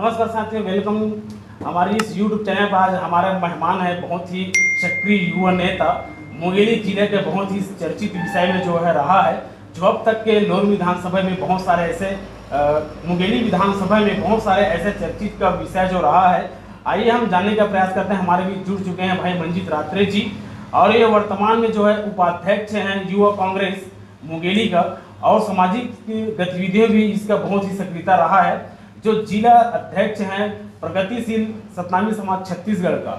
नमस्कार साथियों, वेलकम हमारी इस YouTube चैनल पर। आज हमारा मेहमान है बहुत ही सक्रिय युवा नेता, मुंगेली जिले के बहुत ही चर्चित विषय में जो है रहा है, जो अब तक के लोर विधानसभा में बहुत सारे ऐसे मुंगेली विधानसभा में बहुत सारे ऐसे चर्चित का विषय जो रहा है। आइए हम जानने का प्रयास करते हैं। हमारे बीच जुड़ चुके हैं भाई मंजीत रात्रे जी, और ये वर्तमान में जो है उपाध्यक्ष हैं युवा कांग्रेस मुंगेली का, और सामाजिक गतिविधियों भी इसका बहुत ही सक्रियता रहा है। जो जिला अध्यक्ष हैं प्रगतिशील सतनामी समाज छत्तीसगढ़ का,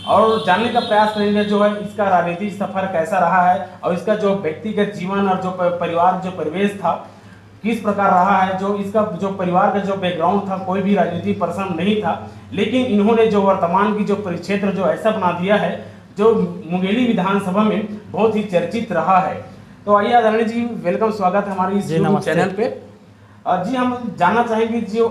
और जानने का प्रयास करेंगे जो है इसका राजनीतिक सफर कैसा रहा है, और इसका जो व्यक्तिगत जीवन और जो परिवार जो परिवेश था किस प्रकार रहा है। जो इसका जो परिवार का जो बैकग्राउंड था, कोई भी राजनीतिक पर्सन नहीं था, लेकिन इन्होंने जो वर्तमान की जो परिक्षेत्र जो ऐसा बना दिया है जो मुंगेली विधानसभा में बहुत ही चर्चित रहा है। तो आइए आदरणीय जी, वेलकम, स्वागत है हमारे इस यूट्यूब चैनल पे। जी हम जानना चाहेंगे जो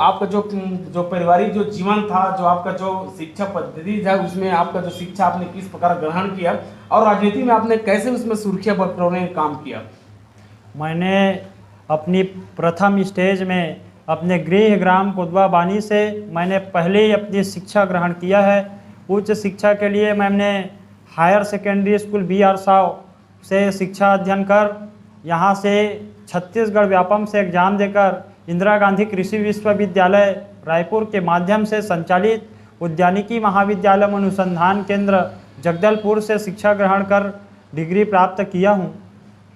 आपका जो पारिवारिक जो जीवन था, जो आपका जो शिक्षा पद्धति था, उसमें आपका जो शिक्षा आपने किस प्रकार ग्रहण किया, और राजनीति में आपने कैसे उसमें सुर्खियां बटोरने का काम किया। मैंने अपनी प्रथम स्टेज में अपने गृह ग्राम कोदवा बानी से मैंने पहले ही अपनी शिक्षा ग्रहण किया है। उच्च शिक्षा के लिए मैंने higher secondary school BR Sao से शिक्षा अध्ययन कर, यहाँ से छत्तीसगढ़ व्यापम से एग्जाम देकर इंदिरा गांधी कृषि विश्वविद्यालय रायपुर के माध्यम से संचालित उद्यानिकी महाविद्यालय अनुसंधान केंद्र जगदलपुर से शिक्षा ग्रहण कर डिग्री प्राप्त किया हूँ।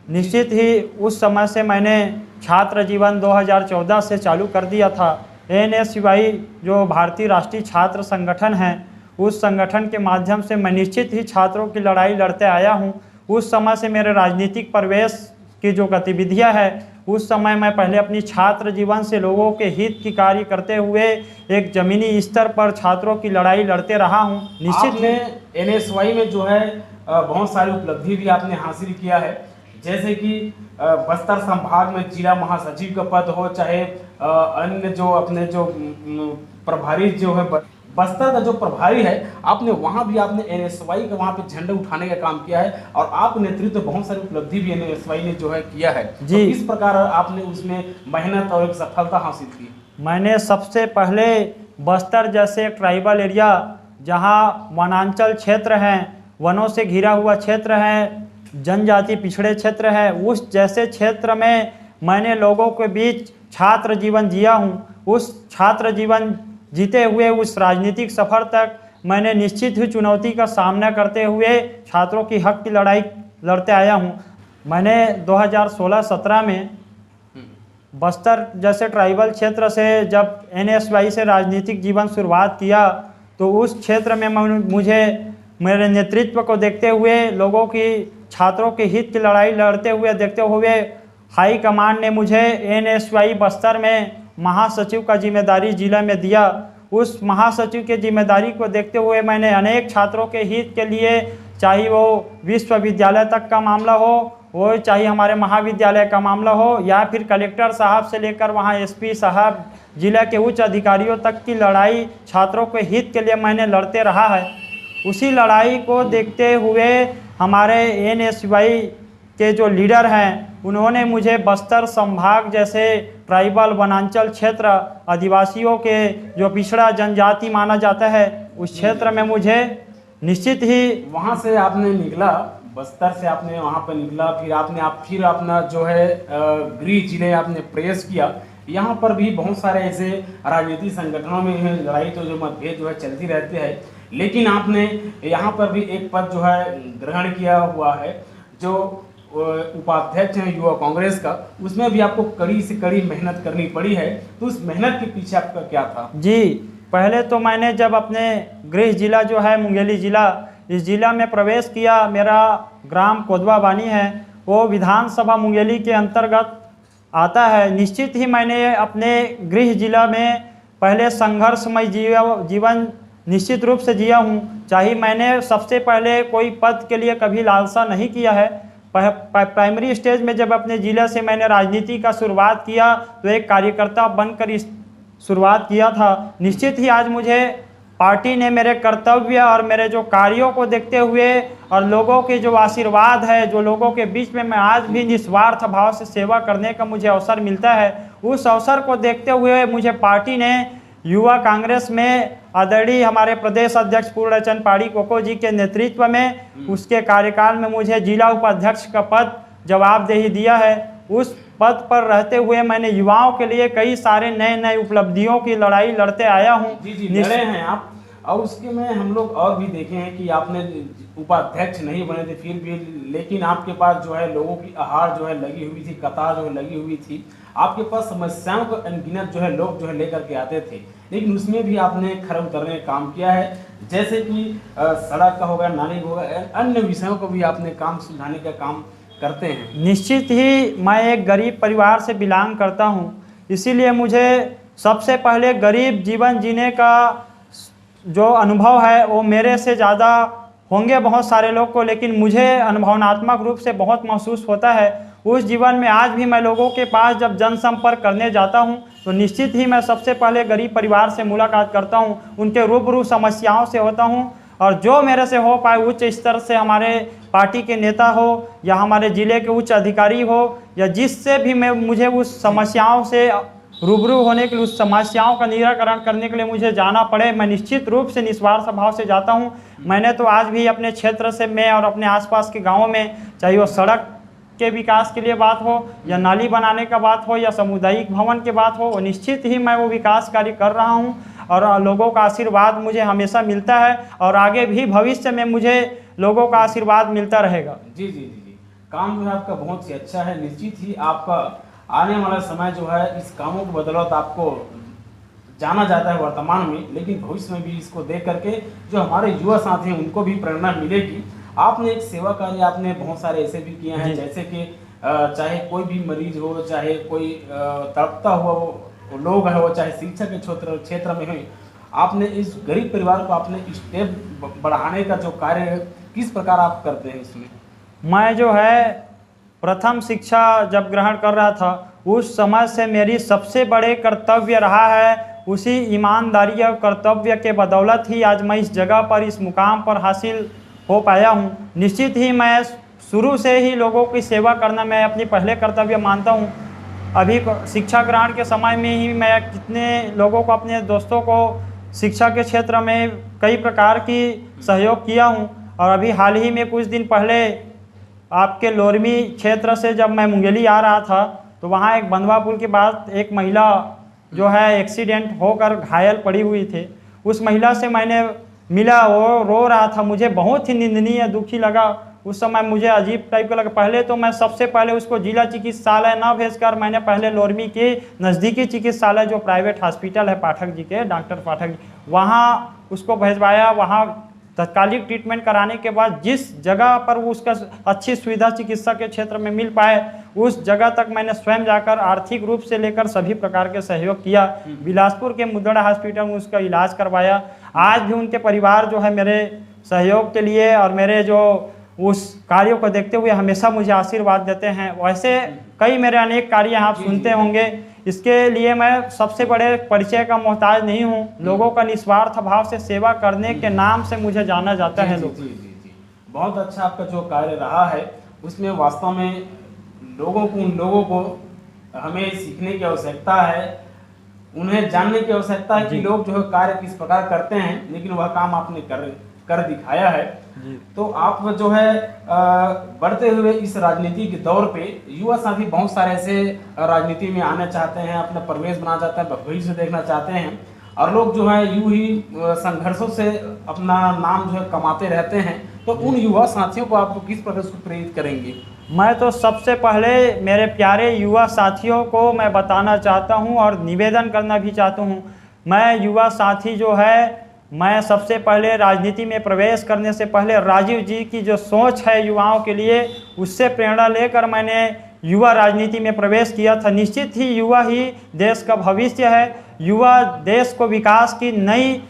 निश्चित ही उस समय से मैंने छात्र जीवन 2014 से चालू कर दिया था। ANSY जो भारतीय राष्ट्रीय छात्र संगठन है, उस संगठन के माध्यम से मैं निश्चित ही छात्रों की लड़ाई लड़ते आया हूँ। उस समय से मेरे राजनीतिक प्रवेश की जो गतिविधियां है, उस समय मैं पहले अपनी छात्र जीवन से लोगों के हित की कार्य करते हुए एक जमीनी स्तर पर छात्रों की लड़ाई लड़ते रहा हूं। निश्चित में NSY में जो है बहुत सारी उपलब्धि भी आपने हासिल किया है, जैसे कि बस्तर संभाग में जिला महासचिव का पद हो, चाहे अन्य जो अपने जो प्रभारी जो है बस्तर का जो प्रभारी है, आपने वहाँ भी आपने NSY का वहाँ पे झंडा उठाने का काम किया है, और आप नेतृत्व बहुत सारी उपलब्धि भी NSY ने जो है किया है जी। तो किस प्रकार आपने उसमें मेहनत और एक सफलता हासिल की। मैंने सबसे पहले बस्तर जैसे ट्राइबल एरिया, जहाँ वनांचल क्षेत्र हैं, वनों से घिरा हुआ क्षेत्र है, जनजाति पिछड़े क्षेत्र है, उस जैसे क्षेत्र में मैंने लोगों के बीच छात्र जीवन जिया हूँ। उस छात्र जीवन जीते हुए उस राजनीतिक सफर तक मैंने निश्चित ही चुनौती का सामना करते हुए छात्रों की हक की लड़ाई लड़ते आया हूं। मैंने 2016-17 में बस्तर जैसे ट्राइबल क्षेत्र से जब NSY से राजनीतिक जीवन शुरुआत किया, तो उस क्षेत्र में मुझे मेरे नेतृत्व को देखते हुए, लोगों की छात्रों के हित की लड़ाई लड़ते हुए देखते हुए हाई कमान ने मुझे NSY बस्तर में महासचिव का जिम्मेदारी जिला में दिया। उस महासचिव के जिम्मेदारी को देखते हुए मैंने अनेक छात्रों के हित के लिए, चाहे वो विश्वविद्यालय तक का मामला हो, वो चाहे हमारे महाविद्यालय का मामला हो, या फिर कलेक्टर साहब से लेकर वहाँ SP साहब, जिला के उच्च अधिकारियों तक की लड़ाई छात्रों के हित के लिए मैंने लड़ते रहा है। उसी लड़ाई को देखते हुए हमारे NSY के जो लीडर हैं, उन्होंने मुझे बस्तर संभाग जैसे ट्राइबल वनांचल क्षेत्र, आदिवासियों के जो पिछड़ा जनजाति माना जाता है, उस क्षेत्र में मुझे निश्चित ही वहाँ से आपने निकला, बस्तर से आपने वहाँ पर निकला, फिर अपना जो है गृह जिले आपने प्रवेश किया। यहाँ पर भी बहुत सारे ऐसे राजनीतिक संगठनों में लड़ाई तो जो मतभेद जो है चलती रहती है, लेकिन आपने यहाँ पर भी एक पद जो है ग्रहण किया हुआ है, जो उपाध्यक्ष हैं युवा कांग्रेस का। उसमें भी आपको कड़ी से कड़ी मेहनत करनी पड़ी है, तो उस मेहनत के पीछे आपका क्या था। जी, पहले तो मैंने जब अपने गृह जिला जो है मुंगेली जिला, इस जिला में प्रवेश किया, मेरा ग्राम कोदवा बानी है, वो विधानसभा मुंगेली के अंतर्गत आता है। निश्चित ही मैंने अपने गृह जिला में पहले संघर्षमय जीवन निश्चित रूप से जिया हूँ। चाहे मैंने सबसे पहले कोई पद के लिए कभी लालसा नहीं किया है। प्राइमरी स्टेज में जब अपने ज़िले से मैंने राजनीति का शुरुआत किया, तो एक कार्यकर्ता बनकर इस शुरुआत किया था। निश्चित ही आज मुझे पार्टी ने मेरे कर्तव्य और मेरे जो कार्यों को देखते हुए, और लोगों के जो आशीर्वाद है, जो लोगों के बीच में मैं आज भी निस्वार्थ भाव से सेवा करने का मुझे अवसर मिलता है, उस अवसर को देखते हुए मुझे पार्टी ने युवा कांग्रेस में आदरणीय हमारे प्रदेश अध्यक्ष पूर्णचंद पाड़ी कोको जी के नेतृत्व में उसके कार्यकाल में मुझे जिला उपाध्यक्ष का पद जवाबदेही दिया है। उस पद पर रहते हुए मैंने युवाओं के लिए कई सारे नए नए उपलब्धियों की लड़ाई लड़ते आया हूँ। जी लड़े हैं आप, और उसके में हम लोग और भी देखे हैं कि आपने उपाध्यक्ष नहीं बने थे फिर भी, लेकिन आपके पास जो है लोगों की आहार जो है लगी हुई थी, कतार जो है लगी हुई थी। आपके पास समस्याओं को अनगिनत जो है लोग जो है लेकर के आते थे, लेकिन उसमें भी आपने खरा उतरने का काम किया है। जैसे कि सड़क का होगा, नाली होगा, अन्य विषयों को भी आपने काम सुलझाने का काम करते हैं। निश्चित ही मैं एक गरीब परिवार से बिलोंग करता हूँ, इसीलिए मुझे सबसे पहले गरीब जीवन जीने का जो अनुभव है वो मेरे से ज़्यादा होंगे बहुत सारे लोग को, लेकिन मुझे अनुभवनात्मक रूप से बहुत महसूस होता है। उस जीवन में आज भी मैं लोगों के पास जब जनसंपर्क करने जाता हूं तो निश्चित ही मैं सबसे पहले गरीब परिवार से मुलाकात करता हूं, उनके रूबरू समस्याओं से होता हूं, और जो मेरे से हो पाए उच्च स्तर से हमारे पार्टी के नेता हो या हमारे ज़िले के उच्च अधिकारी हो या जिससे भी मुझे उस समस्याओं से रूबरू होने के लिए, उस समस्याओं का निराकरण करने के लिए मुझे जाना पड़े, मैं निश्चित रूप से निस्वार्थ भाव से जाता हूं। मैंने तो आज भी अपने क्षेत्र से मैं और अपने आसपास के गांवों में, चाहे वो सड़क के विकास के लिए बात हो या नाली बनाने का बात हो या सामुदायिक भवन की बात हो, निश्चित ही मैं वो विकास कार्य कर रहा हूं और लोगों का आशीर्वाद मुझे हमेशा मिलता है और आगे भी भविष्य में मुझे लोगों का आशीर्वाद मिलता रहेगा। जी जी जी जी, काम जो है आपका बहुत ही अच्छा है। निश्चित ही आपका आने वाला समय जो है इस कामों की बदौलत आपको जाना जाता है वर्तमान में, लेकिन भविष्य में भी इसको देख करके जो हमारे युवा साथी हैं उनको भी प्रेरणा मिलेगी। आपने एक सेवा कार्य आपने बहुत सारे ऐसे भी किए हैं, जैसे कि चाहे कोई भी मरीज हो, चाहे कोई तड़पता हुआ वो लोग है, वो चाहे शिक्षा के क्षेत्र में हो, आपने इस गरीब परिवार को आपने स्टेप बढ़ाने का जो कार्य है किस प्रकार आप करते हैं इसमें? मैं जो है प्रथम शिक्षा जब ग्रहण कर रहा था उस समय से मेरी सबसे बड़े कर्तव्य रहा है, उसी ईमानदारी और कर्तव्य के बदौलत ही आज मैं इस जगह पर, इस मुकाम पर हासिल हो पाया हूँ। निश्चित ही मैं शुरू से ही लोगों की सेवा करना मैं अपनी पहले कर्तव्य मानता हूँ। अभी शिक्षा ग्रहण के समय में ही मैं कितने लोगों को, अपने दोस्तों को शिक्षा के क्षेत्र में कई प्रकार की सहयोग किया हूँ। और अभी हाल ही में कुछ दिन पहले आपके लोरमी क्षेत्र से जब मैं मुंगेली आ रहा था तो वहाँ एक बंधवा पुल के बाद एक महिला जो है एक्सीडेंट होकर घायल पड़ी हुई थी। उस महिला से मैंने मिला, वो रो रहा था, मुझे बहुत ही निंदनीय दुखी लगा। उस समय मुझे अजीब टाइप का लगा। पहले तो मैं सबसे पहले उसको जिला चिकित्सालय ना भेजकर मैंने पहले लोरमी के नज़दीकी चिकित्सालय जो प्राइवेट हॉस्पिटल है पाठक जी के, डॉक्टर पाठक जी, वहाँ उसको भेजवाया। वहाँ तत्कालिक ट्रीटमेंट कराने के बाद जिस जगह पर वो उसका अच्छी सुविधा चिकित्सा के क्षेत्र में मिल पाए उस जगह तक मैंने स्वयं जाकर आर्थिक रूप से लेकर सभी प्रकार के सहयोग किया। बिलासपुर के मुद्रा हॉस्पिटल में उसका इलाज करवाया। आज भी उनके परिवार जो है मेरे सहयोग के लिए और मेरे जो उस कार्यों को देखते हुए हमेशा मुझे आशीर्वाद देते हैं। वैसे कई मेरे अनेक कार्य आप सुनते होंगे, इसके लिए मैं सबसे बड़े परिचय का मोहताज नहीं हूँ। लोगों का निस्वार्थ भाव से सेवा करने के नाम से मुझे जाना जाता है लोग। जी, बहुत अच्छा आपका जो कार्य रहा है उसमें वास्तव में उन लोगों को हमें सीखने की आवश्यकता है, उन्हें जानने की आवश्यकता है कि लोग जो है कार्य किस प्रकार करते हैं, लेकिन वह काम आपने कर दिखाया है। तो आप जो है बढ़ते हुए इस राजनीति के दौर पे युवा साथी बहुत सारे ऐसे राजनीति में आना चाहते हैं, अपना प्रवेश बनाना चाहते हैं, भविष्य देखना चाहते हैं, और लोग जो है यूं ही संघर्षों से अपना नाम जो है कमाते रहते हैं। तो उन युवा साथियों को आप किस प्रकार से प्रेरित करेंगे? मैं तो सबसे पहले मेरे प्यारे युवा साथियों को मैं बताना चाहता हूं और निवेदन करना भी चाहता हूं। मैं युवा साथी जो है, मैं सबसे पहले राजनीति में प्रवेश करने से पहले राजीव जी की जो सोच है युवाओं के लिए, उससे प्रेरणा लेकर मैंने युवा राजनीति में प्रवेश किया था। निश्चित ही युवा ही देश का भविष्य है। युवा देश को विकास की नई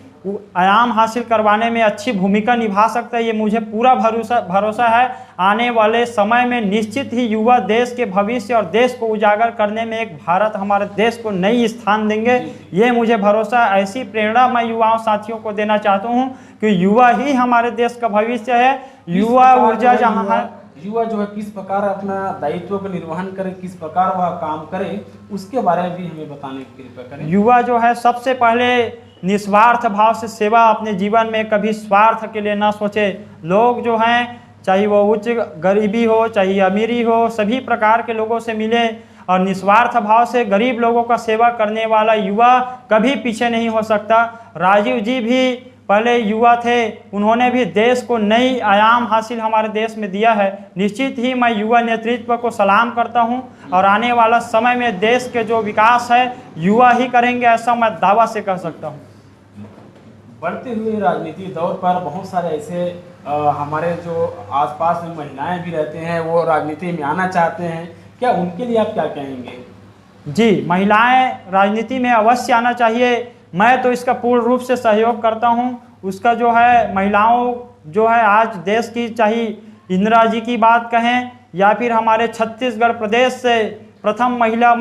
आयाम हासिल करवाने में अच्छी भूमिका निभा सकता है, ये मुझे पूरा भरोसा है। आने वाले समय में निश्चित ही युवा देश के भविष्य और देश को उजागर करने में एक भारत हमारे देश को नई स्थान देंगे, ये मुझे भरोसा। ऐसी प्रेरणा मैं युवाओं साथियों को देना चाहता हूँ कि युवा ही हमारे देश का भविष्य है। युवा ऊर्जा जहाँ है युवा जो है किस प्रकार अपना दायित्व का निर्वहन करे, किस प्रकार वह काम करे, उसके बारे में भी हमें बताने की कृपया करें। युवा जो है सबसे पहले निस्वार्थ भाव से सेवा अपने जीवन में, कभी स्वार्थ के लिए ना सोचे। लोग जो हैं चाहे वो उच्च गरीबी हो चाहे अमीरी हो, सभी प्रकार के लोगों से मिले और निस्वार्थ भाव से गरीब लोगों का सेवा करने वाला युवा कभी पीछे नहीं हो सकता। राजीव जी भी पहले युवा थे, उन्होंने भी देश को नई आयाम हासिल हमारे देश में दिया है। निश्चित ही मैं युवा नेतृत्व को सलाम करता हूं और आने वाला समय में देश के जो विकास है युवा ही करेंगे, ऐसा मैं दावा से कह सकता हूं। बढ़ते हुए राजनीतिक दौर पर बहुत सारे ऐसे हमारे जो आसपास में महिलाएं भी रहते हैं, वो राजनीति में आना चाहते हैं, क्या उनके लिए आप क्या कहेंगे? जी, महिलाएं राजनीति में अवश्य आना चाहिए। मैं तो इसका पूर्ण रूप से सहयोग करता हूं। उसका जो है महिलाओं जो है आज देश की, चाहे इंदिरा जी की बात कहें या फिर हमारे छत्तीसगढ़ प्रदेश से प्रथम महिला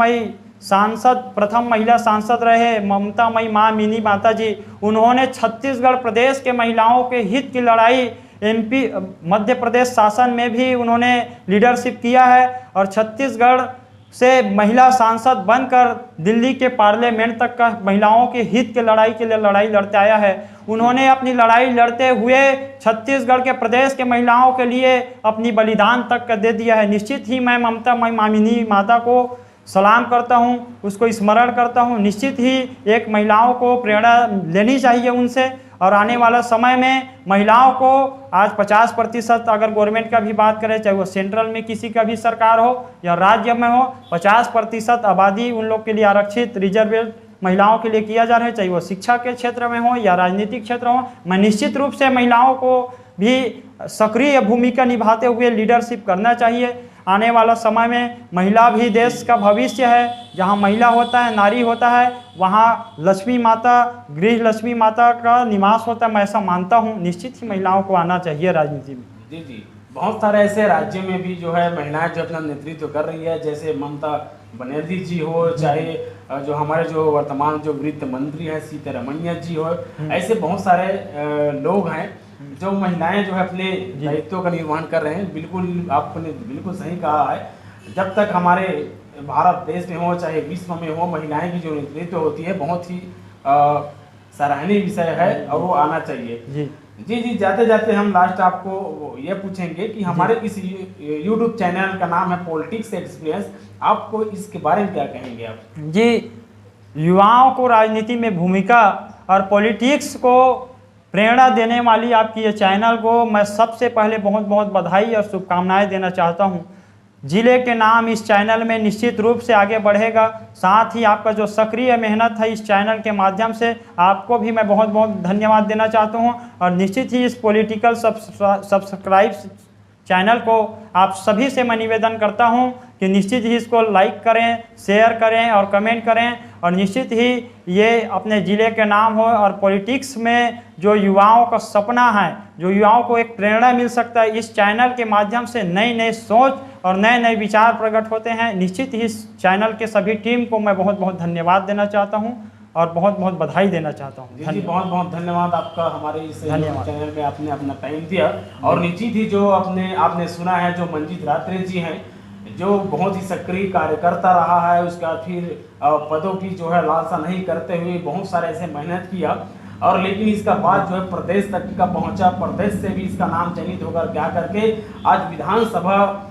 सांसद रहे ममता मई माँ मिनी माता जी, उन्होंने छत्तीसगढ़ प्रदेश के महिलाओं के हित की लड़ाई MP मध्य प्रदेश शासन में भी उन्होंने लीडरशिप किया है और छत्तीसगढ़ से महिला सांसद बनकर दिल्ली के पार्लियामेंट तक का महिलाओं के हित के लड़ाई के लिए लड़ाई लड़ते आया है। उन्होंने अपनी लड़ाई लड़ते हुए छत्तीसगढ़ के प्रदेश के महिलाओं के लिए अपनी बलिदान तक का दे दिया है। निश्चित ही मैं ममता मामिनी माता को सलाम करता हूं, उसको स्मरण करता हूं। निश्चित ही एक महिलाओं को प्रेरणा लेनी चाहिए उनसे और आने वाला समय में महिलाओं को आज 50% अगर गवर्नमेंट का भी बात करें, चाहे वो सेंट्रल में किसी का भी सरकार हो या राज्य में हो, 50% आबादी उन लोग के लिए आरक्षित रिजर्व महिलाओं के लिए किया जा रहा है, चाहे वो शिक्षा के क्षेत्र में हो या राजनीतिक क्षेत्र हो। मैं निश्चित रूप से महिलाओं को भी सक्रिय भूमिका निभाते हुए लीडरशिप करना चाहिए। आने वाला समय में महिला भी देश का भविष्य है। जहां महिला होता है, नारी होता है, वहां लक्ष्मी माता, गृह लक्ष्मी माता का निवास होता है। मैं ऐसा मानता हूं। निश्चित ही महिलाओं को आना चाहिए राजनीति में। जी जी, बहुत सारे ऐसे राज्य में भी जो है महिलाएं जो अपना नेतृत्व कर रही है, जैसे ममता बनर्जी जी हो, चाहे जो हमारे जो वर्तमान जो वित्त मंत्री हैं सीतारमण जी हो, ऐसे बहुत सारे लोग हैं जो महिलाएं जो है अपने दायित्व का निर्वहन कर रहे हैं। बिल्कुल आपने बिल्कुल सही कहा है। जब तक हमारे भारत देश में हो चाहे विश्व में हो, महिलाएं की जो नेतृत्व होती है बहुत ही सराहनीय विषय है और वो आना चाहिए। जी जी जी, जाते जाते हम लास्ट आपको ये पूछेंगे कि हमारे इस YouTube चैनल का नाम है पॉलिटिक्स एक्सपीरियंस, आपको इसके बारे में क्या कहेंगे आप? जी, युवाओं को राजनीति में भूमिका और पॉलिटिक्स को प्रेरणा देने वाली आपकी ये चैनल को मैं सबसे पहले बहुत बहुत बधाई और शुभकामनाएं देना चाहता हूं। जिले के नाम इस चैनल में निश्चित रूप से आगे बढ़ेगा। साथ ही आपका जो सक्रिय मेहनत है इस चैनल के माध्यम से, आपको भी मैं बहुत बहुत धन्यवाद देना चाहता हूं। और निश्चित ही इस पॉलिटिकल सब्सक्राइब चैनल को आप सभी से मैं निवेदन करता हूं कि निश्चित ही इसको लाइक करें, शेयर करें और कमेंट करें। और निश्चित ही ये अपने ज़िले के नाम हो और पॉलिटिक्स में जो युवाओं का सपना है, जो युवाओं को एक प्रेरणा मिल सकता है, इस चैनल के माध्यम से नई नई सोच और नए नए विचार प्रकट होते हैं। निश्चित ही इस चैनल के सभी टीम को मैं बहुत बहुत धन्यवाद देना चाहता हूं और बहुत बहुत बधाई देना चाहता हूं। जी बहुत बहुत धन्यवाद आपका हमारे इस चैनल में आपने अपना टाइम दिया। और निश्चित ही जो आपने सुना है जो मंजीत रात्रे जी हैं, जो बहुत ही सक्रिय कार्यकर्ता रहा है, उसका फिर पदों की जो है लालसा नहीं करते हुए बहुत सारे ऐसे मेहनत किया और लेकिन इसका बाद जो है प्रदेश तक का पहुंचा, प्रदेश से भी इसका नाम चयनित होकर क्या करके आज विधानसभा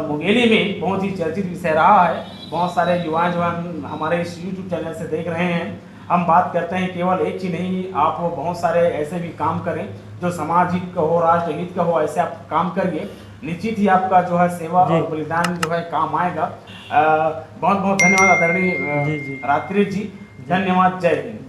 मुंगेली में बहुत ही चर्चित विषय रहा है। बहुत सारे युवा जो हैं हमारे इस YouTube चैनल से देख रहे हैं। हम बात करते हैं केवल एक ही नहीं, आप बहुत सारे ऐसे भी काम करें जो समाज हित का हो, राष्ट्र हित का हो, ऐसे आप काम करिए। निश्चित ही आपका जो है सेवा और बलिदान जो है काम आएगा। बहुत बहुत धन्यवाद आदरणीय रात्रि जी, धन्यवाद। जय हिंद।